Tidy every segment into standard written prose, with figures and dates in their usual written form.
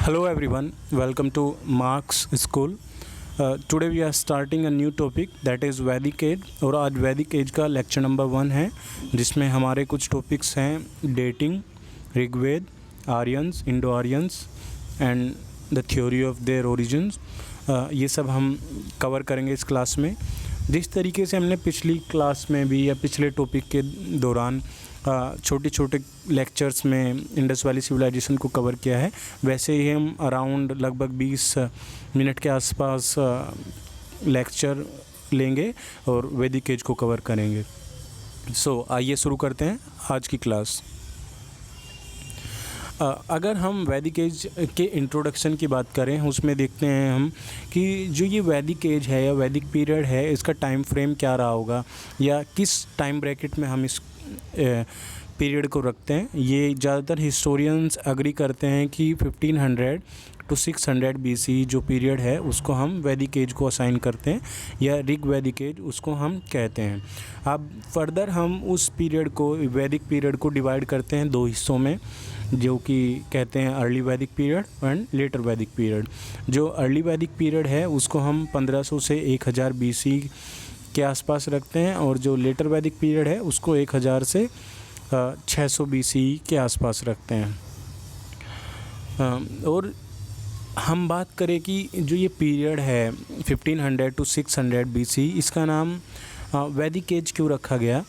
Hello everyone, welcome to Mark's School. Today we are starting a new topic that is वैदिक as और आज वैदिक as का lecture number 1 है जिसमें हमारे कुछ टॉपिक्स हैं dating, Rigveda, Aryans, Indo Aryans and the theory of their origins. ये सब हम कवर करेंगे इस क्लास में। जिस तरीके से हमने पिछली क्लास में भी या पिछले टॉपिक के दौरान छोटे छोटे लेक्चर्स में इंडस वैली सिविलाइजेशन को कवर किया है, वैसे ही हम अराउंड लगभग 20 मिनट के आसपास लेक्चर लेंगे और वैदिक एज को कवर करेंगे। आइए शुरू करते हैं आज की क्लास। अगर हम वैदिक एज के इंट्रोडक्शन की बात करें, उसमें देखते हैं हम कि जो ये वैदिक एज है या वैदिक पीरियड है, इसका टाइम फ्रेम क्या रहा होगा या किस टाइम ब्रैकेट में हम इस पीरियड को रखते हैं। ये ज़्यादातर हिस्टोरियंस एग्री करते हैं कि 1500 टू 600 BC जो पीरियड है उसको हम वैदिक एज को असाइन करते हैं या ऋग वैदिक एज उसको हम कहते हैं। अब फर्दर हम उस पीरियड को, वैदिक पीरियड को डिवाइड करते हैं 2 हिस्सों में, जो कि कहते हैं अर्ली वैदिक पीरियड एंड लेटर वैदिक पीरियड। जो अर्ली वैदिक पीरियड है उसको हम 1500 से 1000 BC के आसपास रखते हैं और जो लेटर वैदिक पीरियड है उसको 1000 से 600 BC के आसपास रखते हैं। और हम बात करें कि जो ये पीरियड है 1500 टू 600 BC, इसका नाम वैदिक एज क्यों रखा गया,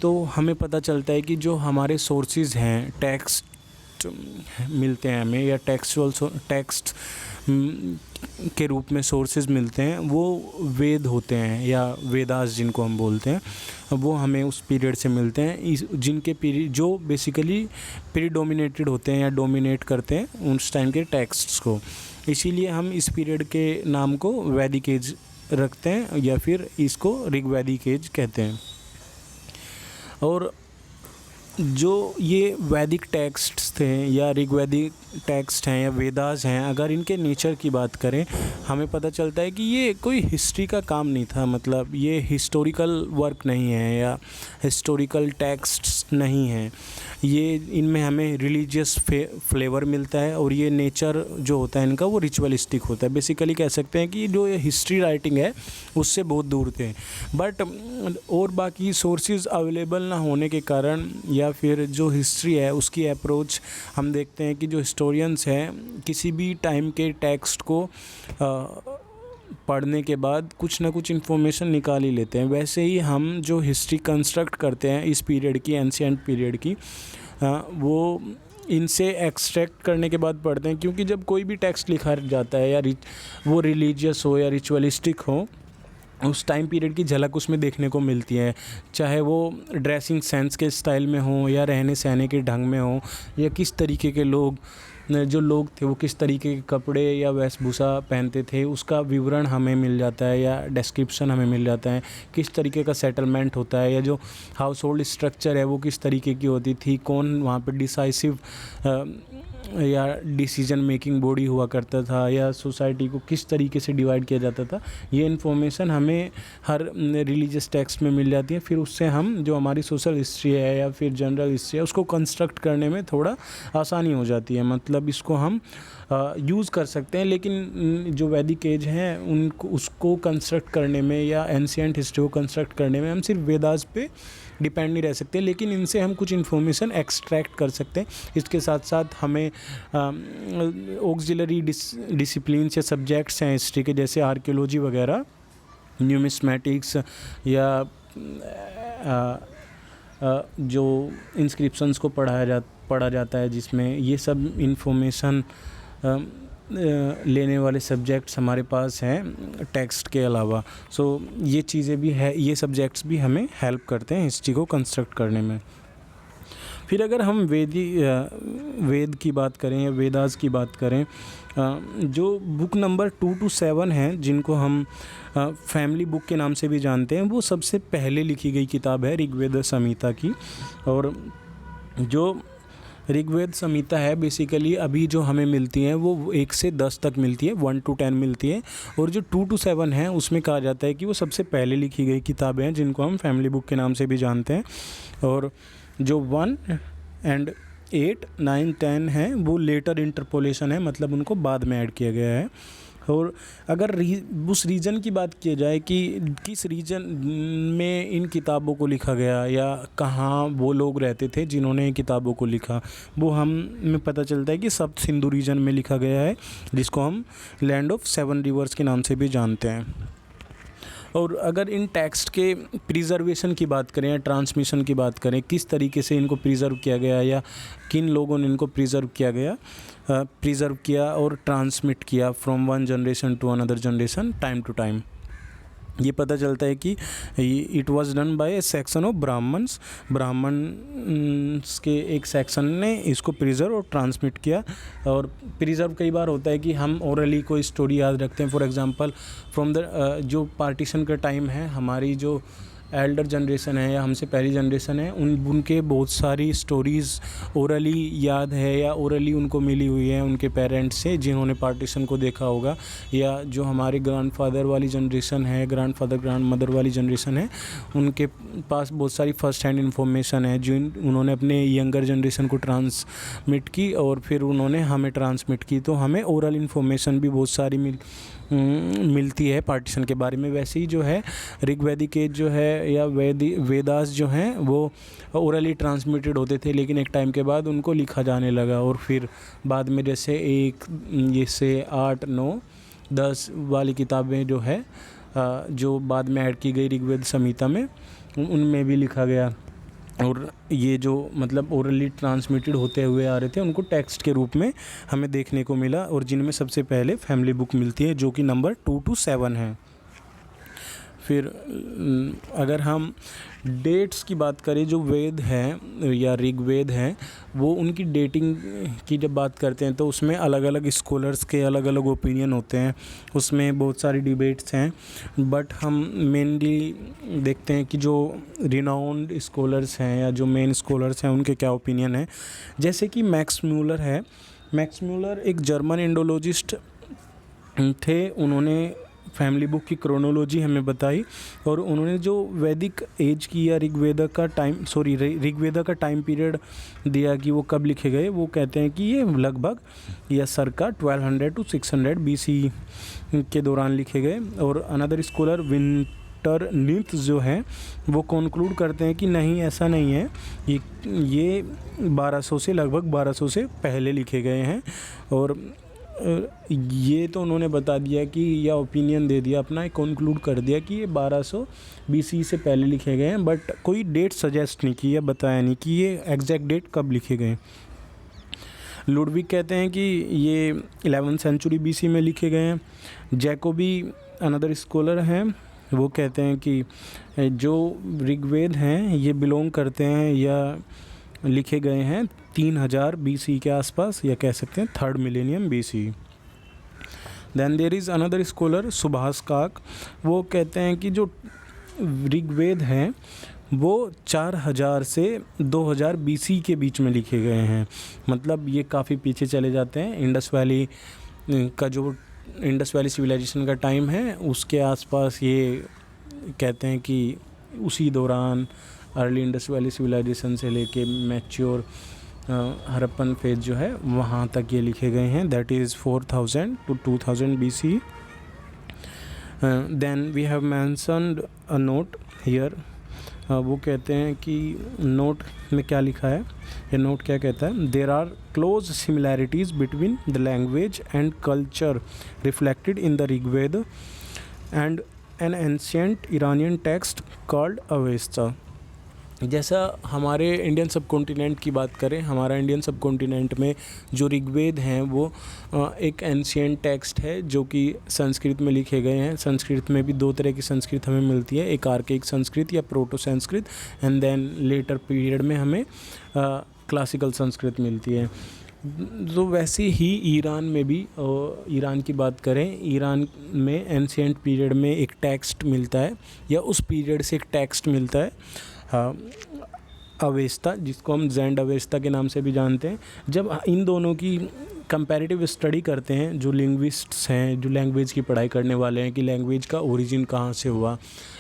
तो हमें पता चलता है कि जो हमारे सोर्सेज हैं, टेक्स्ट मिलते हैं हमें या टेक्स्ट के रूप में सोर्सेज मिलते हैं, वो वेद होते हैं या वेदास जिनको हम बोलते हैं, वो हमें उस पीरियड से मिलते हैं जिनके पीरियड जो बेसिकली प्रीडोमिनेटेड होते हैं या डोमिनेट करते हैं उस टाइम के टेक्स्ट्स को। इसीलिए हम इस पीरियड के नाम को वैदिक एज रखते हैं या फिर इसको ऋग्वैदिक एज कहते हैं। और जो ये वैदिक टेक्स्ट्स थे या ऋग्वैदिक टेक्स्ट हैं या वेदास हैं, अगर इनके नेचर की बात करें, हमें पता चलता है कि ये कोई हिस्ट्री का काम नहीं था। मतलब ये हिस्टोरिकल वर्क नहीं है या हिस्टोरिकल टेक्स्ट्स नहीं हैं। ये इनमें हमें रिलीजियस फ्लेवर मिलता है और ये नेचर जो होता है इनका वो रिचुअलिस्टिक होता है। बेसिकली कह सकते हैं कि जो ये हिस्ट्री राइटिंग है उससे बहुत दूर थे। बट और बाकी सोर्सेज अवेलेबल ना होने के कारण या फिर जो हिस्ट्री है उसकी अप्रोच हम देखते हैं कि जो हिस्टोरियंस हैं किसी भी टाइम के टेक्स्ट को पढ़ने के बाद कुछ ना कुछ इन्फॉर्मेशन निकाल ही लेते हैं। वैसे ही हम जो हिस्ट्री कंस्ट्रक्ट करते हैं इस पीरियड की, एंशिएंट पीरियड की, वो इनसे एक्सट्रैक्ट करने के बाद पढ़ते हैं, क्योंकि जब कोई भी टेक्स्ट लिखा जाता है या वो रिलीजियस हो या रिचुअलिस्टिक हो, उस टाइम पीरियड की झलक उसमें देखने को मिलती है। चाहे वो ड्रेसिंग सेंस के स्टाइल में हो या रहने सहने के ढंग में हो या किस तरीके के जो लोग थे वो किस तरीके के कपड़े या वेशभूषा पहनते थे, उसका विवरण हमें मिल जाता है या डिस्क्रिप्शन हमें मिल जाता है। किस तरीके का सेटलमेंट होता है या जो हाउस होल्ड स्ट्रक्चर है वो किस तरीके की होती थी, कौन वहाँ पे डिसाइसिव या डिसीजन मेकिंग बॉडी हुआ करता था या सोसाइटी को किस तरीके से डिवाइड किया जाता था, ये इन्फॉर्मेशन हमें हर रिलीजियस टेक्स्ट में मिल जाती है। फिर उससे हम जो हमारी सोशल हिस्ट्री है या फिर जनरल हिस्ट्री है उसको कंस्ट्रक्ट करने में थोड़ा आसानी हो जाती है। मतलब इसको हम यूज़ कर सकते हैं। लेकिन जो वैदिक एज है उसको कंस्ट्रक्ट करने में या एंशिएंट हिस्ट्री को कंस्ट्रक्ट करने में हम सिर्फ वेदास पे डिपेंड नहीं रह सकते, लेकिन इनसे हम कुछ इन्फॉर्मेशन एक्सट्रैक्ट कर सकते हैं। इसके साथ साथ हमें ऑक्सिलरी डिसिप्लिन्स या सब्जेक्ट्स हैं हिस्ट्री के, जैसे आर्कियोलॉजी वगैरह, न्यूमिस्मेटिक्स या जो इंस्क्रिप्शंस को पढ़ा जाता है, जिसमें ये सब इन्फॉर्मेशन लेने वाले सब्जेक्ट्स हमारे पास हैं टेक्स्ट के अलावा। ये चीज़ें भी है, ये सब्जेक्ट्स भी हमें हेल्प करते हैं हिस्ट्री को कंस्ट्रक्ट करने में। फिर अगर हम वेद की बात करें या वेदास की बात करें, जो बुक नंबर 2 to 7 हैं, जिनको हम फैमिली बुक के नाम से भी जानते हैं, वो सबसे पहले लिखी गई किताब है ऋग्वेद संहिता की। और जो ऋग्वेद संहिता है बेसिकली अभी जो हमें मिलती हैं वो 1 से 10 तक मिलती है, 1 to 10 मिलती है। और जो 2 to 7 है उसमें कहा जाता है कि वो सबसे पहले लिखी गई किताबें हैं, जिनको हम फैमिली बुक के नाम से भी जानते हैं। और जो 1 and 8, 9, 10 हैं वो लेटर इंटरपोलेशन है, मतलब उनको बाद में ऐड किया गया है। और अगर उस रीजन की बात की जाए कि किस रीजन में इन किताबों को लिखा गया या कहाँ वो लोग रहते थे जिन्होंने किताबों को लिखा, वो हमें पता चलता है कि सप्त सिंधु रीजन में लिखा गया है, जिसको हम लैंड ऑफ 7 रिवर्स के नाम से भी जानते हैं। और अगर इन टेक्स्ट के प्रिजर्वेशन की बात करें या ट्रांसमिशन की बात करें, किस तरीके से इनको प्रिजर्व किया गया या किन लोगों ने इनको प्रिजर्व किया और ट्रांसमिट किया from one generation to another generation time to time, ये पता चलता है कि it was done by a section of Brahmins के एक सेक्शन ने इसको प्रिजर्व और ट्रांसमिट किया। और प्रिजर्व कई बार होता है कि हम ओरली कोई स्टोरी याद रखते हैं, फॉर एग्जांपल फ्रॉम द जो पार्टीशन का टाइम है, हमारी जो एल्डर जनरेशन है या हमसे पहली जनरेशन है, उनके बहुत सारी स्टोरीज़ ओरली याद है या ओरली उनको मिली हुई है उनके पेरेंट्स से जिन्होंने पार्टीशन को देखा होगा, या जो हमारे ग्रैंडफादर वाली जनरेशन है, ग्रैंडफादर ग्रैंडमदर वाली जनरेशन है, उनके पास बहुत सारी फ़र्स्ट हैंड इन्फॉर्मेशन है जो उन्होंने अपने यंगर जनरेशन को ट्रांसमिट की और फिर उन्होंने हमें ट्रांसमिट की। तो हमें ओरल इन्फॉर्मेशन भी बहुत सारी मिलती है पार्टीशन के बारे में। वैसे ही जो है ऋग्वैदिक एज जो है या वेदास जो हैं वो ओरली ट्रांसमिटेड होते थे, लेकिन एक टाइम के बाद उनको लिखा जाने लगा और फिर बाद में जैसे 8, 9, 10 वाली किताबें जो है जो बाद में ऐड की गई ऋग्वेद संहिता में, उनमें भी लिखा गया। और ये जो मतलब ओरली ट्रांसमिटेड होते हुए आ रहे थे उनको टेक्स्ट के रूप में हमें देखने को मिला, और जिनमें सबसे पहले फैमिली बुक मिलती है जो कि नंबर 2 to 7 है। फिर अगर हम डेट्स की बात करें, जो वेद हैं या ऋग्वेद हैं वो उनकी डेटिंग की जब बात करते हैं तो उसमें अलग अलग स्कॉलर्स के अलग अलग ओपिनियन होते हैं, उसमें बहुत सारी डिबेट्स हैं, बट हम मेनली देखते हैं कि जो रिनाउंड स्कॉलर्स हैं या जो मेन स्कॉलर्स हैं उनके क्या ओपिनियन है। जैसे कि मैक्स म्यूलर है, मैक्स म्यूलर एक जर्मन इंडोलॉजिस्ट थे, उन्होंने फैमिली बुक की क्रोनोलॉजी हमें बताई और उन्होंने जो वैदिक एज की या ऋग्वेदा का टाइम पीरियड दिया कि वो कब लिखे गए, वो कहते हैं कि ये लगभग या circa 1200 to 600 BC के दौरान लिखे गए। और अनदर स्कॉलर विंटरनित्ज जो हैं वो कंक्लूड करते हैं कि नहीं, ऐसा नहीं है, ये 1200 से लगभग 1200 से पहले लिखे गए हैं। और ये तो उन्होंने बता दिया कि या ओपिनियन दे दिया अपना, कंक्लूड कर दिया कि ये 1200 BC से पहले लिखे गए हैं, बट कोई डेट सजेस्ट नहीं की या बताया नहीं कि ये एग्जैक्ट डेट कब लिखे गए। लुडविग कहते हैं कि ये 11th century BC में लिखे गए हैं। जैकोबी अनदर स्कॉलर हैं, वो कहते हैं कि जो ऋग्वेद हैं ये बिलोंग करते हैं या लिखे गए हैं 3000 BC के आसपास, या कह सकते हैं 3rd millennium BC। Then there is another scholar Subhash Kak, वो कहते हैं कि जो ऋग्वेद हैं वो 4000 से 2000 BC के बीच में लिखे गए हैं, मतलब ये काफ़ी पीछे चले जाते हैं। इंडस वैली सिविलाइजेशन का टाइम है उसके आसपास ये कहते हैं कि उसी दौरान अर्ली इंडस वैली सिविलाइजेशन से लेके मैच्योर हड़प्पन फेज जो है वहाँ तक ये लिखे गए हैं, that is 4000 to 2000 BC। Then we have mentioned a note here, वो कहते हैं कि नोट में क्या लिखा है, ये नोट क्या कहता है, there are close similarities between the language and culture reflected in the Rigveda and an ancient Iranian text called Avesta. जैसा हमारे इंडियन सब कॉन्टिनेंट की बात करें, हमारा इंडियन सब कॉन्टिनेंट में जो ऋग्वेद हैं वो एक एंशिएंट टेक्स्ट है जो कि संस्कृत में लिखे गए हैं। संस्कृत में भी 2 तरह की संस्कृत हमें मिलती है, एक आर्केइक संस्कृत या proto Sanskrit, and then later period में हमें क्लासिकल संस्कृत मिलती है। तो वैसे ही ईरान में भी, ईरान की बात करें, ईरान में एंशिएंट पीरियड में एक टेक्स्ट मिलता है या उस पीरियड से एक टेक्स्ट मिलता है अवेस्ता, जिसको हम ज़ैंड अवेस्ता के नाम से भी जानते हैं। जब इन दोनों की कंपैरेटिव स्टडी करते हैं, जो लिंग्विस्ट्स हैं, जो लैंग्वेज की पढ़ाई करने वाले हैं, कि लैंग्वेज का ओरिजिन कहाँ से हुआ,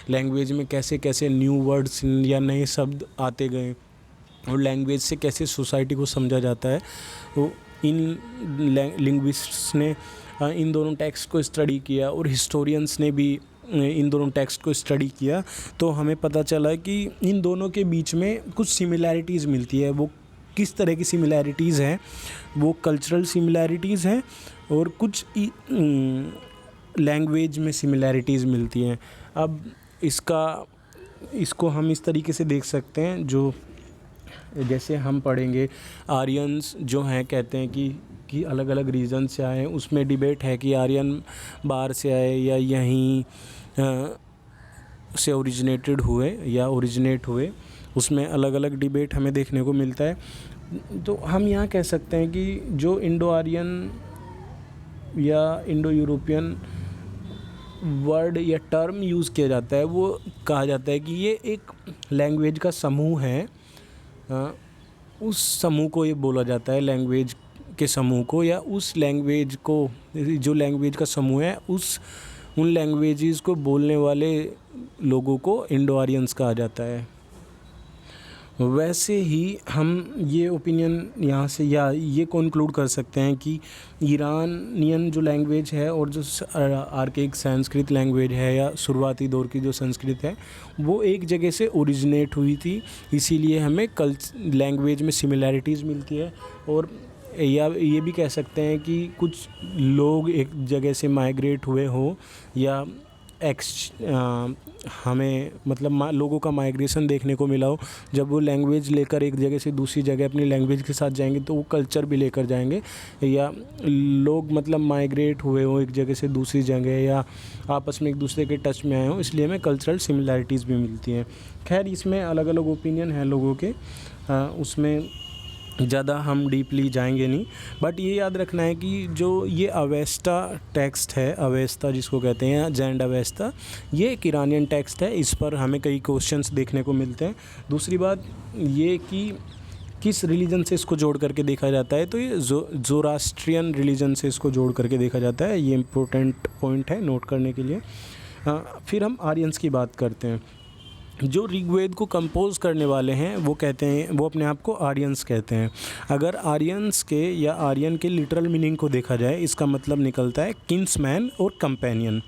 लैंग्वेज में कैसे कैसे न्यू वर्ड्स या नए शब्द आते गए, और लैंग्वेज से कैसे सोसाइटी को समझा जाता है। वो इन लिंग्विस्ट्स ने इन दोनों टेक्स्ट को स्टडी किया और हिस्टोरियंस ने भी इन दोनों टेक्स्ट को स्टडी किया, तो हमें पता चला कि इन दोनों के बीच में कुछ सिमिलैरिटीज़ मिलती है। वो किस तरह की सिमिलैरिटीज़ हैं? वो कल्चरल सिमिलैरिटीज़ हैं और कुछ लैंग्वेज में सिमिलैरिटीज़ मिलती हैं। अब इसको हम इस तरीके से देख सकते हैं, जो जैसे हम पढ़ेंगे आर्यंस जो हैं कहते हैं कि अलग अलग रीजन से आए हैं। उसमें डिबेट है कि आर्यन बाहर से आए या यहीं से ओरिजिनेटेड हुए या ओरिजिनेट हुए, उसमें अलग अलग डिबेट हमें देखने को मिलता है। तो हम यहाँ कह सकते हैं कि जो इंडो आर्यन या इंडो यूरोपियन वर्ड या टर्म यूज़ किया जाता है, वो कहा जाता है कि ये एक लैंग्वेज का समूह है। उस समूह को ये बोला जाता है, लैंग्वेज के समूह को, या उस लैंग्वेज को, जो लैंग्वेज का समूह है उन लैंग्वेजेस को बोलने वाले लोगों को इंडो आर्यंस कहा जाता है। वैसे ही हम ये ओपिनियन यहाँ से या ये कंक्लूड कर सकते हैं कि ईरानियन जो लैंग्वेज है और जो आर्केक संस्कृत लैंग्वेज है या शुरुआती दौर की जो संस्कृत है, वो एक जगह से ओरिजिनेट हुई थी, इसीलिए हमें लैंग्वेज में सिमिलैरिटीज़ मिलती है। और या ये भी कह सकते हैं कि कुछ लोग एक जगह से माइग्रेट हुए हो या हमें मतलब लोगों का माइग्रेशन देखने को मिला हो। जब वो लैंग्वेज लेकर एक जगह से दूसरी जगह अपनी लैंग्वेज के साथ जाएंगे तो वो कल्चर भी लेकर जाएंगे, या लोग मतलब माइग्रेट हुए हो एक जगह से दूसरी जगह या आपस में एक दूसरे के टच में आए हो, इसलिए हमें कल्चरल सिमिलैरिटीज़ भी मिलती हैं। खैर, इसमें अलग अलग ओपिनियन हैं लोगों के, उसमें ज़्यादा हम डीपली जाएंगे नहीं। बट ये याद रखना है कि जो ये अवेस्टा टेक्स्ट है, अवेस्ता जिसको कहते हैं, जैंड अवेस्ता, ये एक ईरानियन टेक्स्ट है। इस पर हमें कई क्वेश्चंस देखने को मिलते हैं। दूसरी बात ये कि किस रिलीजन से इसको जोड़ करके देखा जाता है, तो ये ज़ोरास्ट्रियन रिलीजन से इसको जोड़ करके देखा जाता है। ये इम्पोर्टेंट पॉइंट है नोट करने के लिए। फिर हम आर्यंस की बात करते हैं। जो ऋग्वेद को कंपोज करने वाले हैं वो कहते हैं, वो अपने आप को आर्यंस कहते हैं। अगर आर्यंस के या आर्यन के लिटरल मीनिंग को देखा जाए, इसका मतलब निकलता है किन्समैन और कंपेनियन।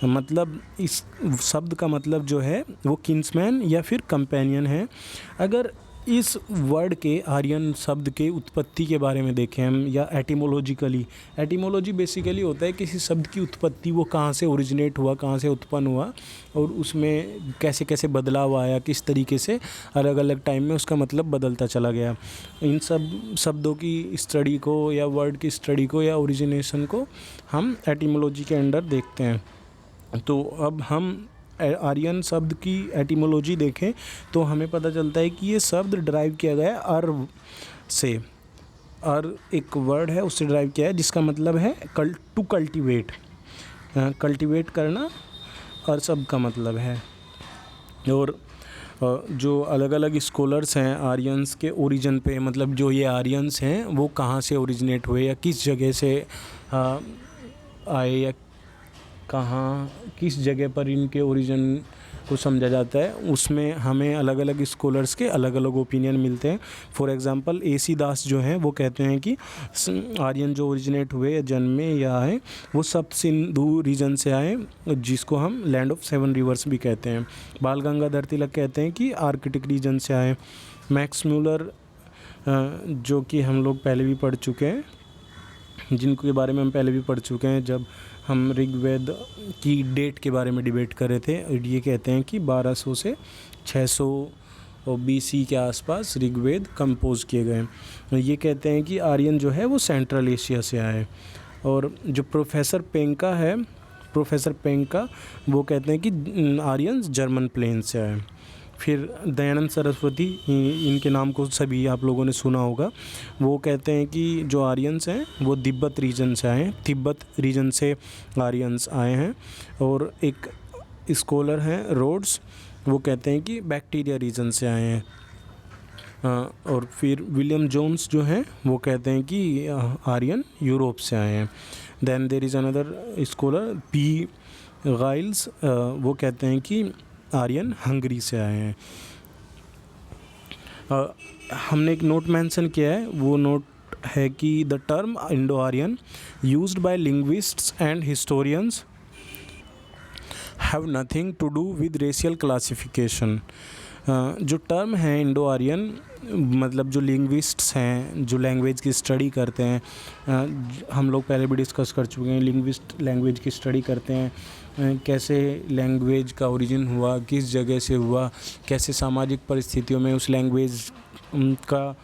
मतलब इस शब्द का मतलब जो है वो किन्समैन या फिर कंपेनियन है। अगर इस वर्ड के, आर्यन शब्द के उत्पत्ति के बारे में देखें हम, या एटिमोलॉजी बेसिकली होता है किसी शब्द की उत्पत्ति, वो कहाँ से ओरिजिनेट हुआ, कहाँ से उत्पन्न हुआ और उसमें कैसे कैसे बदलाव आया, किस तरीके से अलग अलग टाइम में उसका मतलब बदलता चला गया। इन सब शब्दों की स्टडी को या वर्ड की स्टडी को या ओरिजिनेशन को हम एटिमोलॉजी के अंडर देखते हैं। तो अब हम आर्यन शब्द की एटिमोलॉजी देखें तो हमें पता चलता है कि ये शब्द ड्राइव किया गया है अर्व से। एक वर्ड है, उससे ड्राइव किया है, जिसका मतलब है टू कल्टीवेट, कल्टीवेट करना और शब्द का मतलब है। और जो अलग अलग स्कॉलर्स हैं आर्यंस के ओरिजिन पे, मतलब जो ये आर्यंस हैं वो कहाँ से ओरिजिनेट हुए या किस जगह से आए या कहाँ किस जगह पर इनके ओरिजिन को समझा जाता है, उसमें हमें अलग अलग स्कॉलर्स के अलग अलग ओपिनियन मिलते हैं। फॉर एग्जांपल AC दास जो हैं वो कहते हैं कि आर्यन जो ओरिजिनेट हुए या जन्मे या आए वो सप्त सिंधु रीजन से आए, जिसको हम लैंड ऑफ 7 रिवर्स भी कहते हैं। बाल गंगाधर तिलक कहते हैं कि आर्कटिक रीजन से आए। मैक्स म्यूलर जो कि हम लोग पहले भी पढ़ चुके हैं, जिनके बारे में हम पहले भी पढ़ चुके हैं जब हम ऋग्वेद की डेट के बारे में डिबेट कर रहे थे, ये कहते हैं कि 1200 से 600 BC के आसपास ऋग्वेद कंपोज किए गए। ये कहते हैं कि आर्यन जो है वो सेंट्रल एशिया से आए। और जो प्रोफेसर पेंका वो कहते हैं कि आर्यंस जर्मन प्लेन से आए। फिर दयानंद सरस्वती, इनके नाम को सभी आप लोगों ने सुना होगा, वो कहते हैं कि जो आर्यंस हैं वो तिब्बत रीजन से आए हैं, तिब्बत रीजन से आर्यंस आए हैं। और एक स्कॉलर हैं रोड्स, वो कहते हैं कि बैक्टीरिया रीजन से आए हैं। और फिर विलियम जोन्स जो हैं वो कहते हैं कि आर्यन यूरोप से आए हैं। Then there is another scholar P. Giles, वो कहते हैं कि आर्यन हंगरी से आए हैं। हमने एक नोट मेंशन किया है, वो नोट है कि the term Indo Aryan used by linguists and historians have nothing to do with racial classification. जो टर्म है इंडो आर्यन, मतलब जो लिंग्विस्ट्स हैं, जो लैंग्वेज की स्टडी करते हैं, हम लोग पहले भी डिस्कस कर चुके हैं, लिंग्विस्ट लैंग्वेज की स्टडी करते हैं, कैसे लैंग्वेज का ओरिजिन हुआ, किस जगह से हुआ, कैसे सामाजिक परिस्थितियों में उस लैंग्वेज का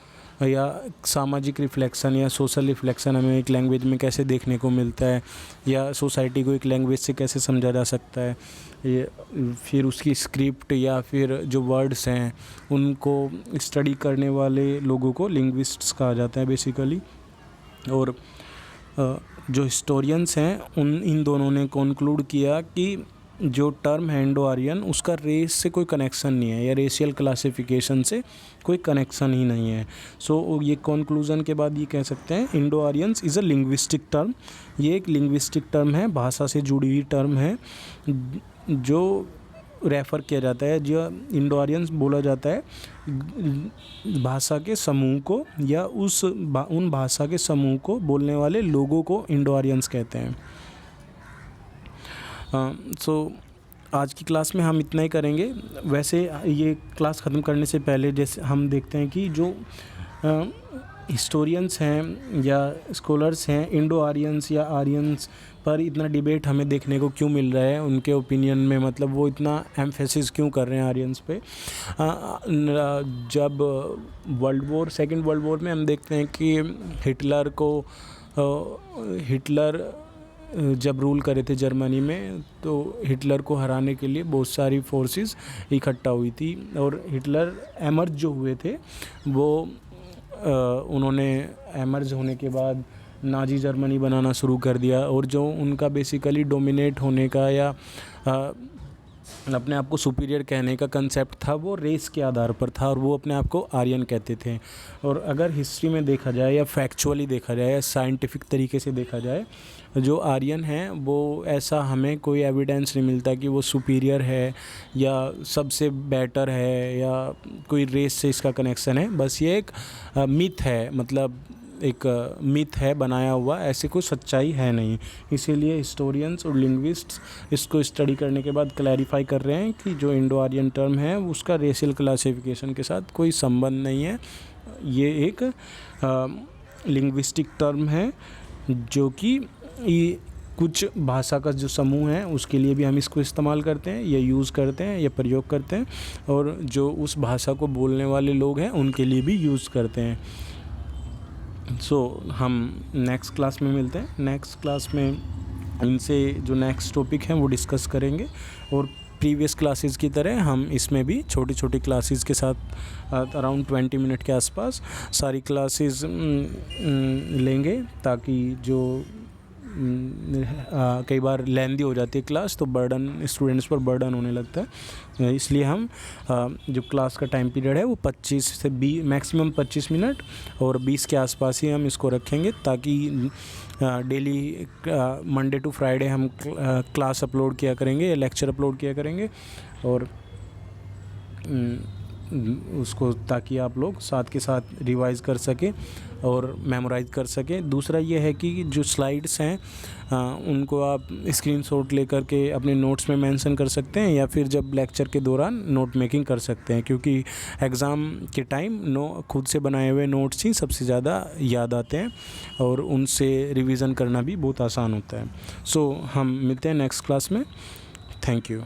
या सामाजिक रिफ्लेक्शन या सोशल रिफ्लेक्शन हमें एक लैंग्वेज में कैसे देखने को मिलता है, या सोसाइटी को एक लैंग्वेज से कैसे समझा जा सकता है, ये फिर उसकी स्क्रिप्ट या फिर जो वर्ड्स हैं उनको स्टडी करने वाले लोगों को लिंग्विस्ट्स कहा जाता है बेसिकली। और जो हिस्टोरियंस हैं इन दोनों ने कंक्लूड किया कि जो टर्म है इंडो आर्यन, उसका रेस से कोई कनेक्शन नहीं है या रेशियल क्लासिफिकेशन से कोई कनेक्शन ही नहीं है। सो ये कंक्लूज़न के बाद ये कह सकते हैं Indo Aryans is a linguistic term. ये एक लिंग्विस्टिक टर्म है, भाषा से जुड़ी हुई टर्म है, जो रेफ़र किया जाता है, जो इंडो आर्यंस बोला जाता है भाषा के समूह को या उन भाषा के समूह को बोलने वाले लोगों को इंडो आर्यंस कहते हैं। सो आज की क्लास में हम इतना ही करेंगे। वैसे ये क्लास ख़त्म करने से पहले जैसे हम देखते हैं कि जो हिस्टोरियंस हैं या स्कॉलर्स हैं, इंडो आर्यंस या आर्यंस पर इतना डिबेट हमें देखने को क्यों मिल रहा है, उनके ओपिनियन में, मतलब वो इतना एम्फेसिस क्यों कर रहे हैं आर्यंस पे। जब सेकेंड वर्ल्ड वॉर में हम देखते हैं कि हिटलर जब रूल करे थे जर्मनी में, तो हिटलर को हराने के लिए बहुत सारी फोर्सेस इकट्ठा हुई थी, और हिटलर एमर्ज जो हुए थे वो उन्होंने एमर्ज होने के बाद नाजी जर्मनी बनाना शुरू कर दिया, और जो उनका बेसिकली डोमिनेट होने का या अपने आप को सुपीरियर कहने का कंसेप्ट था, वो रेस के आधार पर था, और वो अपने आप को आर्यन कहते थे। और अगर हिस्ट्री में देखा जाए या फैक्चुअली देखा जाए या साइंटिफिक तरीके से देखा जाए, जो आर्यन हैं वो ऐसा हमें कोई एविडेंस नहीं मिलता कि वो सुपीरियर है या सबसे बेटर है या कोई रेस से इसका कनेक्शन है। बस ये एक मिथ है, मतलब एक मिथ है बनाया हुआ, ऐसे कोई सच्चाई है नहीं। इसीलिए हिस्टोरियंस और लिंग्विस्ट्स इसको स्टडी करने के बाद क्लैरिफाई कर रहे हैं कि जो इंडो आर्यन टर्म है उसका रेशियल क्लासिफिकेशन के साथ कोई संबंध नहीं है। ये एक लिंग्विस्टिक टर्म है जो कि ये कुछ भाषा का जो समूह है उसके लिए भी हम इसको इस्तेमाल करते हैं, या यूज़ करते हैं, या प्रयोग करते हैं, और जो उस भाषा को बोलने वाले लोग हैं उनके लिए भी यूज़ करते हैं। हम नेक्स्ट क्लास में मिलते हैं। नेक्स्ट क्लास में इनसे जो नेक्स्ट टॉपिक हैं वो डिस्कस करेंगे, और प्रीवियस क्लासेस की तरह हम इसमें भी छोटी छोटी क्लासेस के साथ अराउंड 20 मिनट के आसपास सारी क्लासेस लेंगे, ताकि जो कई बार लेंदी हो जाती है क्लास, तो बर्डन स्टूडेंट्स पर बर्डन होने लगता है। इसलिए हम जो क्लास का टाइम पीरियड है वो 25 से 20 मैक्सिमम 25 मिनट और 20 के आसपास ही हम इसको रखेंगे, ताकि डेली मंडे टू फ्राइडे हम क्लास अपलोड किया करेंगे या लेक्चर अपलोड किया करेंगे, और उसको ताकि आप लोग साथ के साथ रिवाइज कर सकें और मेमोराइज कर सकें। दूसरा ये है कि जो स्लाइड्स हैं उनको आप स्क्रीनशॉट लेकर के अपने नोट्स में मेंशन कर सकते हैं, या फिर जब लेक्चर के दौरान नोट मेकिंग कर सकते हैं, क्योंकि एग्ज़ाम के टाइम खुद से बनाए हुए नोट्स ही सबसे ज़्यादा याद आते हैं और उनसे रिवीज़न करना भी बहुत आसान होता है। हम मिलते हैं नेक्स्ट क्लास में। Thank you.